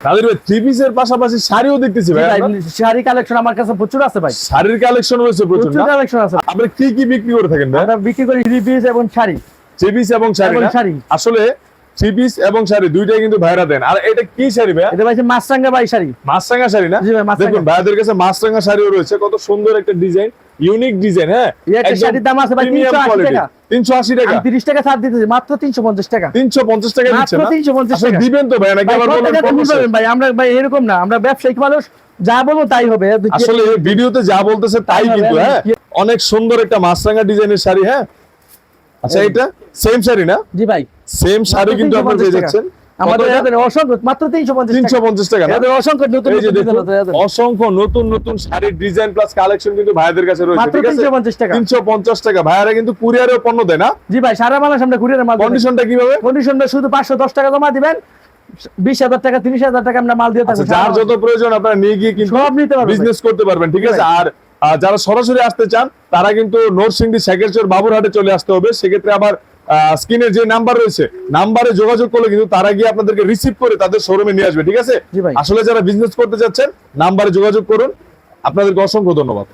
কাদের ভাই থ্রি পিসের পাশাপাশি শাড়িও দেখতেছি ভাই। শাড়ি কালেকশন আমার কাছে প্রচুর আছে ভাই। শাড়ির কালেকশন রয়েছে প্রচুর না? কালেকশন আছে। আপনি কি কি বিক্রি করে থাকেন ভাই? আমরা বিক্রি করি থ্রি পিস এবং শাড়ি। থ্রি পিস এবং শাড়ি। আসলে থ্রি পিস এবং শাড়ি দুইটাই কিন্তু ভাইরা দেন। আর এটা কি শাড়ি ভাই? এটা ভাই মাছরাঙ্গা ভাই শাড়ি। মাছরাঙ্গা শাড়ি না? জি ভাই মাছরাঙ্গা। দেখুন ভাইদের কাছে মাছরাঙ্গা শাড়িও রয়েছে, কত সুন্দর একটা ডিজাইন, ইউনিক ডিজাইন। হ্যাঁ, একটা শাড়ির দাম আছে ভাই 380 টাকা। 380 টাকা। 30 টাকা ছাড় দিতেছি, মাত্র 350 টাকা। 350 টাকা দিচ্ছেন না? মাত্র 350 টাকা দিবেন তো ভাই নাকি আবার বলবেন? ভাই আমরা ভাই এরকম না, আমরা ব্যবসায়িক মানুষ, যা বলবো তাই হবে। আসলে ভিডিওতে যা বলতেছে তাই কিন্তু। হ্যাঁ, অনেক সুন্দর একটা মাছরাঙ্গা ডিজাইনের শাড়ি। হ্যাঁ, আচ্ছা এটা সেম শাড়ি না? জি ভাই সেম শাড়ি কিন্তু আপনারা পেয়ে যাচ্ছেন আমাদের অসংখ্য মাত্র 350 টাকা। অসংখ্য নতুন অসংখ্য নতুন নতুন শাড়ির ডিজাইন প্লাস কালেকশন কিন্তু ভাইদের কাছে রয়েছে। ঠিক আছে, 350 টাকা। 350 টাকা। ভাইরা কিন্তু কুরিয়ারেও পণ্য দেয় না? জি ভাই, সারা বাংলাদেশ আমরা কুরিয়ারের মাল। কন্ডিশনটা কিভাবে? কন্ডিশনটা শুধু 510 টাকা জমা দিবেন, 20,000 টাকা 30,000 টাকা আমরা মাল দিয়ে থাকবো। যার যত প্রয়োজন আপনারা নিয়ে গিয়ে কিন্তু সব নিতে পারবেন, বিজনেস করতে পারবেন। ঠিক আছে, আর যারা সরাসরি আসতে চান তারা কিন্তু নরসিংদী শেখেরচর বাবুরহাটে চলে আসতে হবে। সেক্ষেত্রে আবার স্ক্রিনের যে নাম্বার রয়েছে নাম্বারে যোগাযোগ করলে কিন্তু তারা গিয়ে আপনাদেরকে রিসিভ করে তাদের শোরুমে নিয়ে আসবে। ঠিক আছে, আসলে যারা বিজনেস করতে যাচ্ছেন নাম্বারে যোগাযোগ করুন। আপনাদেরকে অসংখ্য ধন্যবাদ।